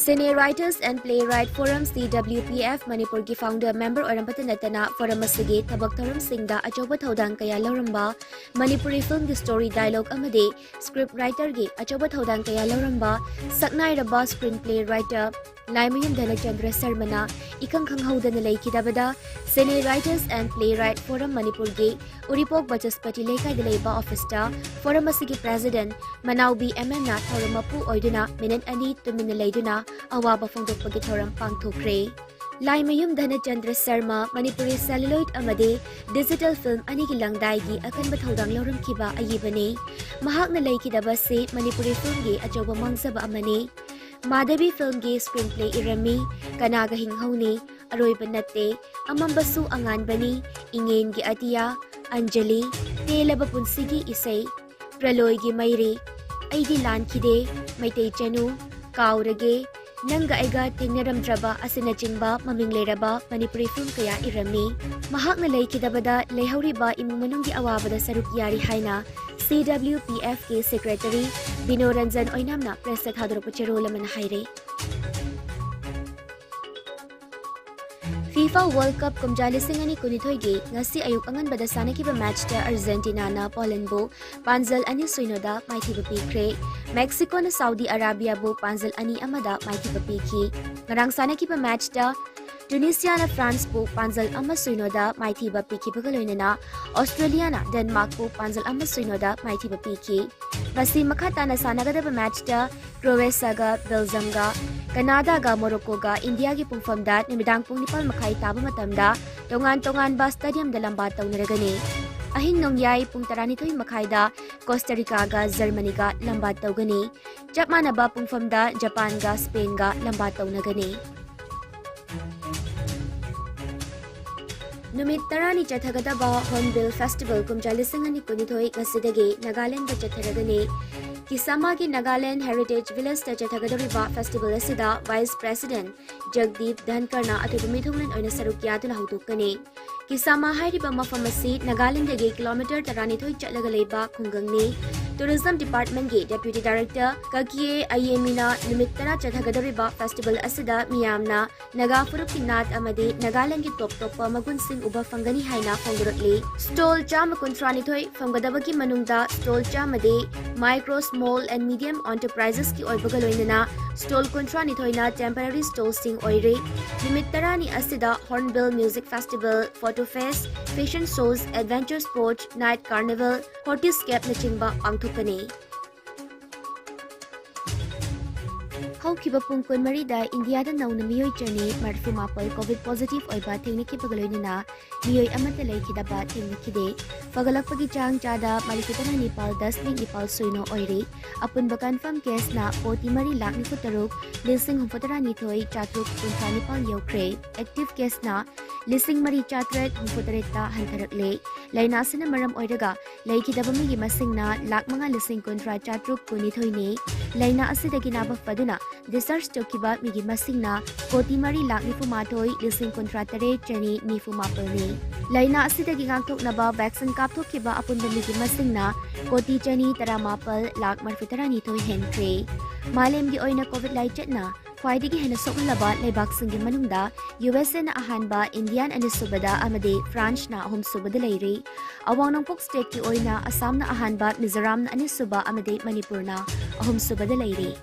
Senior Writers and Playwright Forum CWPF Manipur ki founder member Orampata Natana Forum Asigi Tabak Thorum Singda Achoba Thodang Kaya Lauramba Manipuri film the story dialogue amade script writer gi Achoba Thodang Kaya Lauramba Saknai Raba screenplay writer Laimayum Dhanachandra Sarmana Ikang Khanghaudana Laikidabada Senior Writers and Playwright Forum Manipur gi Uripok Bachaspati Lekai Deleiba Officer Forum Asigi President Manaubi MM Thoramapu Oiduna Minute Ani Tumina Laiduna Awaba Fongdokpagi Thoram Pangthokre Laimayum Dhanachandra Sarma Manipuri Celluloid Amade Digital Film Anigi Langdaigi Akanba Thodang Lauramkiba Ayibane Mahakna Laikidaba se Manipuri Film gi Ajoba Mangsaba Amane Madhavi Film gi screenplay irami Kanaga Hinghauni Aroiba Natte Amambasu Anganbani Ingen gi Atiya Anjali Telaba Punsigi Isay Praloy gi Mairi Aidi Lankide Maitei Chanu Kaurage Nanga Aiga Tingnaramdraba Asinachingba Maming Leraba Manipuri Film Kaya irami Mahakna Laikidabada Lehauriba Imung Manungi Awabada Saruk Yari Haina CWPF ke Secretary Bino Ranjan Oinamna Press at Hadropucherola Manhaire FIFA World Cup Kumjalisingani Kunithoige Ngasi Ayuk Angan Badasana Kiba match ta Argentina na Poland bo Panzal Ani Suinoda Maithiba Pikre Mexico na Saudi Arabia bo Panzal Ani Amada Maithiba Piki Ngarang sana Kiba match ta Tunisia na France po Panzal Ama Suinoda Maithiba Piki Pagaloy na Australia na Denmark po Panzal Ama Suinoda Maithiba Piki Basi makata na sana gada ba match ta Croatia ga Belgium ga Canada ga Morocco ga India gi pungfam dat nimidang pung nipal makai taba matamda tongan ba stadium dalam bataw naragani ahin nong yai pung taranitoy makaida Costa Rica ga Germany ga lambataw gani japman na ba pungfam da Japan ga Spain ga lambataw na gani Numit tarani chathagadaba Hornbill Festival kumjalisingani kunithoy ngasidagi Nagaland ga chatharagani Kisama ki Nagaland Heritage Village ta chathagadariba festival asida Vice President Jagdeep Dhankarna atubumithunglan oina saruk yaduna hautukani Kisama hairiba mafam asi Nagaland dagi kilometer taranithoi chatlaga leiba khungangni Tourism Department ge Deputy Director Kakie Ayemina Nimittara chathagadariba festival asida miyamna Naga Furukinath amadi Nagaland ki top magun sing uba fangani haina fongurutli Stall cham kunthranithoi famgadabagi manungda stall chamade micro small and medium enterprises ki oibagaloinana stall kunthranithoina temporary stall sing oire nimittarani asida Hornbill Music Festival Photo Fest fashion shows adventure sports night carnival hortiscape na chingba pangthokani Haukiba pungkon marida India da nauna miyoy journey marfu mapal COVID positive oiba tekniki pagaloinana miyoy amata laikidaba teknikide pagalakpagi chang chada malikitana Nepal 10 Nepal suino oire apun ba confirm case na 40 lakh ni futaruk lising humfatara nithoi chatruk punta Nepal yokre active case na lising mari chatret humfutareta hantarakle lainasana maram oiraga laikidaba mi masing na lakh mga lising kontra chatruk kunithoi ne laina asidagi naba faduna research tokiba migi masingna koti mari lakh ni fumathoi lising kontra tare chani ni fumapalni laina asidagi ngaktok naba vaccine kapthokiba apunba migi masingna koti chani taramapal lakh marfitara ni thoi hentre malem gi oina covid lai chatna khwaidigi hena sokhlaba leibak singi manungda USA na ahanba Indian and Subada amade France na ahom subada leiri awang nongpok state ki oina Assam na ahanba Mizoram na Anisuba amade Manipur na ahom subada leiri